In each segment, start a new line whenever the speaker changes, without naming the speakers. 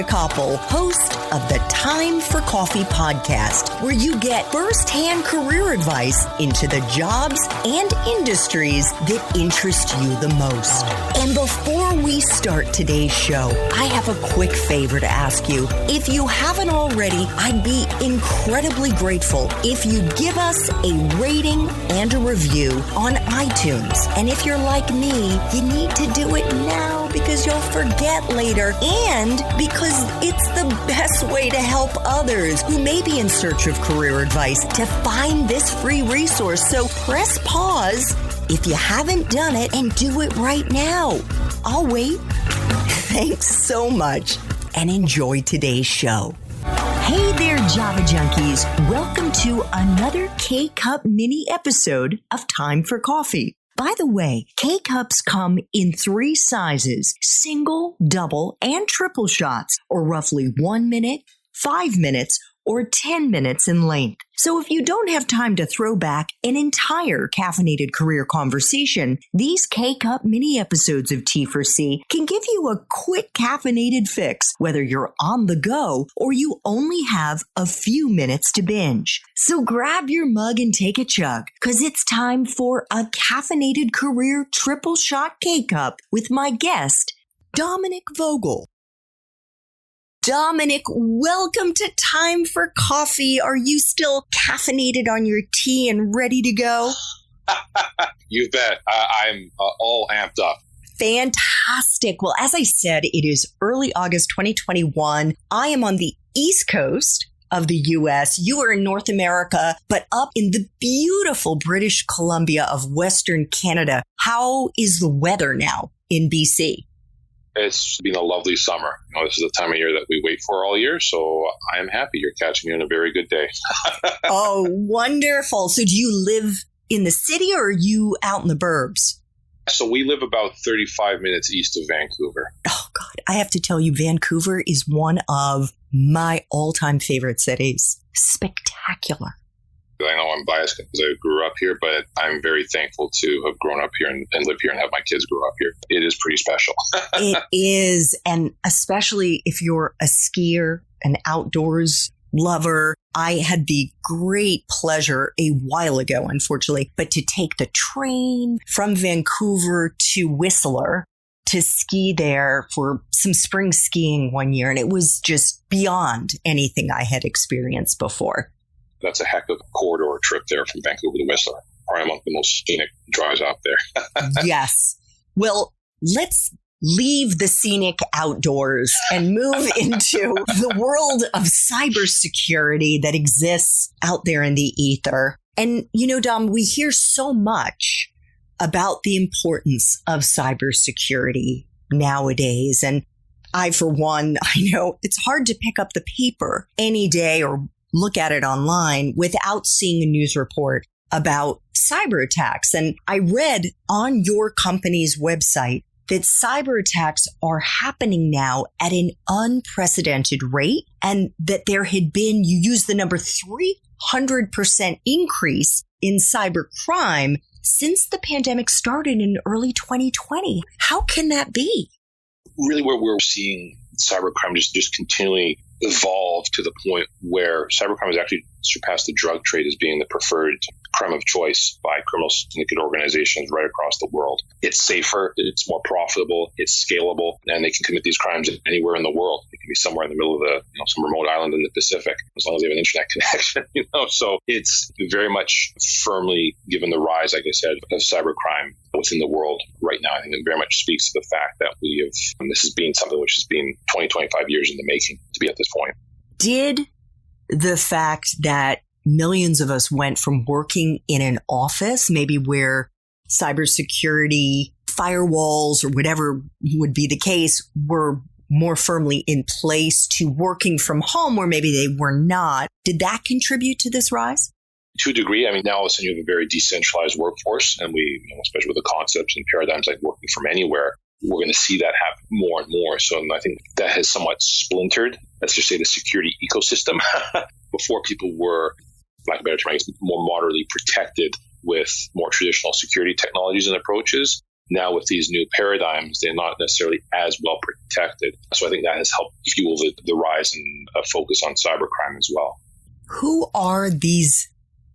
Koppel, host of the Time for Coffee podcast, where you get first-hand career advice into the jobs and industries that interest you the most. And before we start today's show, I have a quick favor to ask you. If you haven't already, I'd be incredibly grateful if you give us a rating and a review on iTunes. And if you're like me, you need to do it now because you'll forget later and because it's the best way to help others who may be in search of career advice to find this free resource. So press pause if you haven't done it and do it right now. I'll wait. Thanks so much and enjoy today's show. Hey there, Java Junkies. Welcome to another K-Cup mini episode of Time for Coffee. By the way, K-Cups come in 3 sizes, single, double, and triple shots, or roughly 1 minute, 5 minutes, or 10 minutes in length. So if you don't have time to throw back an entire caffeinated career conversation, these K-Cup mini episodes of T4C can give you a quick caffeinated fix, whether you're on the go or you only have a few minutes to binge. So grab your mug and take a chug, because it's time for a caffeinated career triple shot K-Cup with my guest, Dominic Vogel. Dominic, welcome to Time for Coffee. Are you still caffeinated on your tea and ready to go?
You bet. I'm all amped up.
Fantastic. Well, as I said, it is early August 2021. I am on the East Coast of the U.S. You are in North America, but up in the beautiful British Columbia of Western Canada. How is the weather now in BC?
It's been a lovely summer. This is the time of year that we wait for all year, so I am happy you're catching me on a very good day.
Oh, wonderful. So do you live in the city or are you out in the burbs?
So we live about 35 minutes east of Vancouver.
Oh, God. I have to tell you, Vancouver is one of my all-time favorite cities. Spectacular.
I know I'm biased because I grew up here, but I'm very thankful to have grown up here and live here and have my kids grow up here. It is pretty special.
It is. And especially if you're a skier, an outdoors lover. I had the great pleasure a while ago, unfortunately, but to take the train from Vancouver to Whistler to ski there for some spring skiing one year. And it was just beyond anything I had experienced before.
That's a heck of a corridor trip there from Vancouver to Whistler. Probably among the most scenic drives out there.
Yes. Well, let's leave the scenic outdoors and move into the world of cybersecurity that exists out there in the ether. And, you know, Dom, we hear so much about the importance of cybersecurity nowadays. And I, for one, I know it's hard to pick up the paper any day or look at it online without seeing a news report about cyber attacks. And I read on your company's website that cyber attacks are happening now at an unprecedented rate, and that there had been, you used the number 300% increase in cyber crime since the pandemic started in early 2020. How can that be?
Really, where we're seeing cybercrime just continually evolve to the point where cybercrime has actually surpassed the drug trade as being the preferred crime of choice by criminal syndicate organizations right across the world. It's safer, it's more profitable, it's scalable, and they can commit these crimes anywhere in the world. It can be somewhere in the middle of some remote island in the Pacific, as long as they have an internet connection. So it's very much firmly given the rise, like I said, of cybercrime within the world right now. I think it very much speaks to the fact that this has been something which has been 20, 25 years in the making to be at this point.
Did the fact that millions of us went from working in an office, maybe where cybersecurity firewalls or whatever would be the case were more firmly in place, to working from home where maybe they were not, did that contribute to this rise?
To a degree. I mean, now all of a sudden you have a very decentralized workforce, and we, especially with the concepts and paradigms like working from anywhere, we're going to see that happen more and more. So I think that has somewhat splintered, let's just say, the security ecosystem. Before, people were, lack of a better term, I guess, more moderately protected with more traditional security technologies and approaches. Now with these new paradigms, they're not necessarily as well protected. So I think that has helped fuel the rise and focus on cybercrime as well.
Who are these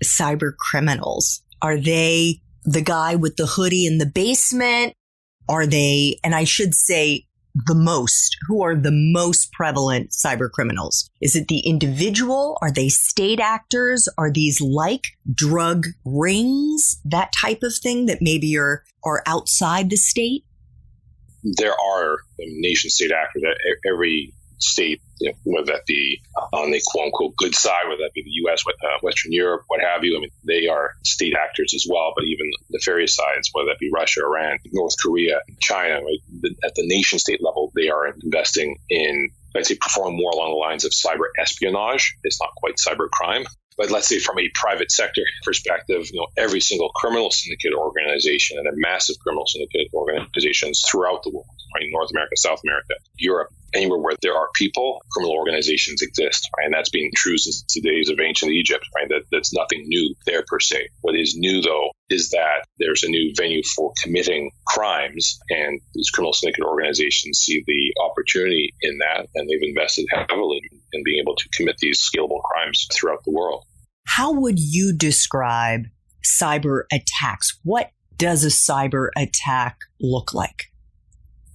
cyber criminals? Are they the guy with the hoodie in the basement? Are they, and I should say who are the most prevalent cyber criminals? Is it the individual? Are they state actors? Are these like drug rings, that type of thing that maybe are outside the state?
There are nation-state actors at every state, whether that be on the quote-unquote good side, whether that be the U.S., Western Europe, what have you. I mean, they are state actors as well, but even nefarious sides, whether that be Russia, Iran, North Korea, China, right? At the nation-state level, they are investing in, I'd say, performing more along the lines of cyber espionage. It's not quite cyber crime. But let's say from a private sector perspective, every single criminal syndicate organization and a massive criminal syndicate organizations throughout the world, right? North America, South America, Europe, anywhere where there are people, criminal organizations exist, right? And that's been true since the days of ancient Egypt, right? That's nothing new there per se. What is new, though, is that there's a new venue for committing crimes, and these criminal syndicate organizations see the opportunity in that, and they've invested heavily in being able to commit these scalable crimes throughout the world.
How would you describe cyber attacks? What does a cyber attack look like?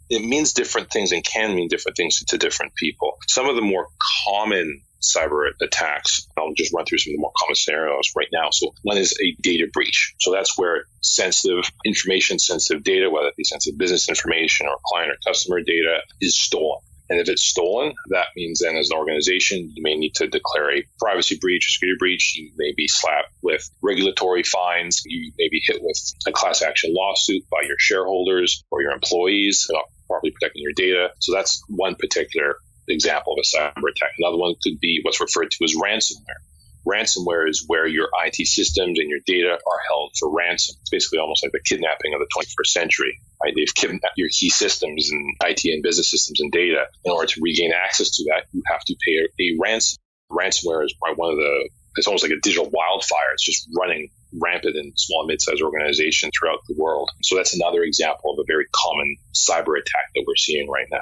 It means different things and can mean different things to different people. Some of the more common cyber attacks, I'll just run through some of the more common scenarios right now. So one is a data breach. So that's where sensitive information, sensitive data, whether it be sensitive business information or client or customer data, is stolen. And if it's stolen, that means then as an organization, you may need to declare a privacy breach, a security breach. You may be slapped with regulatory fines. You may be hit with a class action lawsuit by your shareholders or your employees for not properly protecting your data. So that's one particular example of a cyber attack. Another one could be what's referred to as ransomware. Ransomware is where your IT systems and your data are held for ransom. It's basically almost like the kidnapping of the 21st century. Right? They've kidnapped your key systems and IT and business systems and data. In order to regain access to that, you have to pay a ransom. Ransomware is probably it's almost like a digital wildfire. It's just running rampant in small and mid-sized organizations throughout the world. So that's another example of a very common cyber attack that we're seeing right now.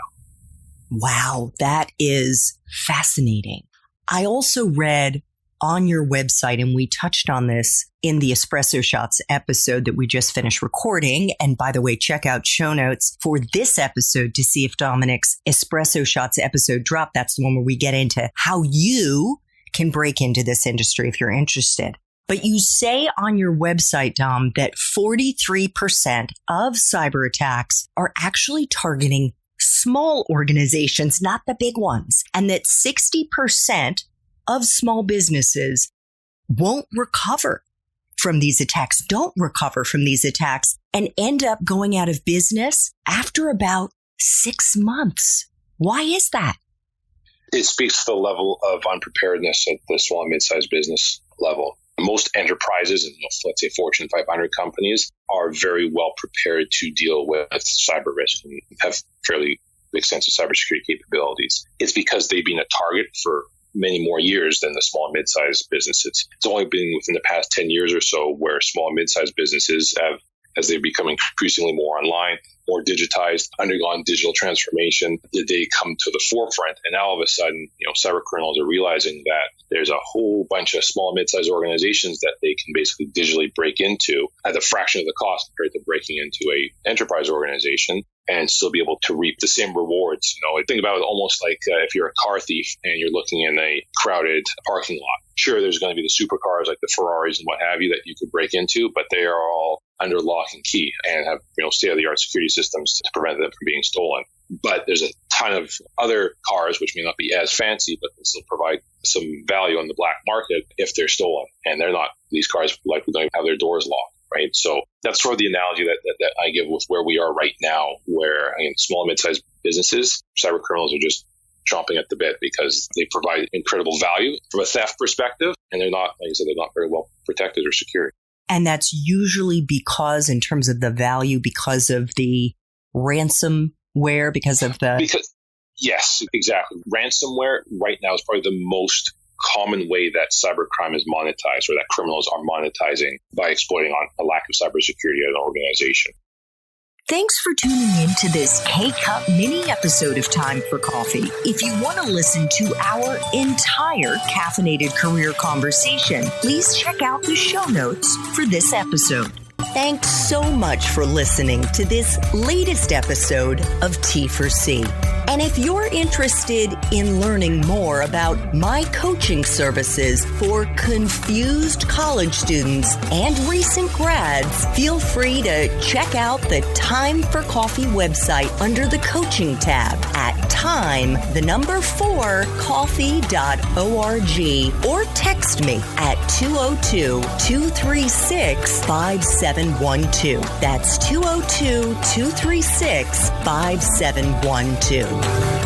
Wow, that is fascinating. I also read on your website, and we touched on this in the Espresso Shots episode that we just finished recording. And by the way, check out show notes for this episode to see if Dominic's Espresso Shots episode dropped. That's the one where we get into how you can break into this industry if you're interested. But you say on your website, Dom, that 43% of cyber attacks are actually targeting small organizations, not the big ones, and that 60% of small businesses won't recover from these attacks, don't recover from these attacks, and end up going out of business after about 6 months. Why is that?
It speaks to the level of unpreparedness at the small and mid-sized business level. Most enterprises and let's say Fortune 500 companies are very well prepared to deal with cyber risk and have fairly extensive cybersecurity capabilities. It's because they've been a target for many more years than the small and mid-sized businesses. It's only been within the past 10 years or so where small and mid-sized businesses have, as they become increasingly more online, more digitized, undergone digital transformation, did they come to the forefront. And now all of a sudden, cyber criminals are realizing that there's a whole bunch of small and mid-sized organizations that they can basically digitally break into at a fraction of the cost compared to breaking into a enterprise organization and still be able to reap the same rewards. I think about it almost like if you're a car thief and you're looking in a crowded parking lot. Sure, there's going to be the supercars like the Ferraris and what have you that you could break into, but they are all under lock and key and have state-of-the-art security systems to prevent them from being stolen. But there's a ton of other cars which may not be as fancy, but can still provide some value on the black market if they're stolen. And they're not; these cars likely don't even have their doors locked. Right. So that's sort of the analogy that I give with where we are right now, where small and mid-sized businesses, cyber criminals are just chomping at the bit because they provide incredible value from a theft perspective. And they're not, like I said, they're not very well protected or secured.
And that's usually because in terms of the value, because of the ransomware,
Yes, exactly. Ransomware right now is probably the most common way that cybercrime is monetized, or that criminals are monetizing by exploiting on a lack of cybersecurity at an organization.
Thanks for tuning in to this K-Cup mini episode of Time for Coffee. If you want to listen to our entire caffeinated career conversation, please check out the show notes for this episode. Thanks so much for listening to this latest episode of T4C. And if you're interested in learning more about my coaching services for confused college students and recent grads, feel free to check out the Time for Coffee website under the coaching tab at time4coffee.org or text me at 202-236-5712. That's 202-236-5712.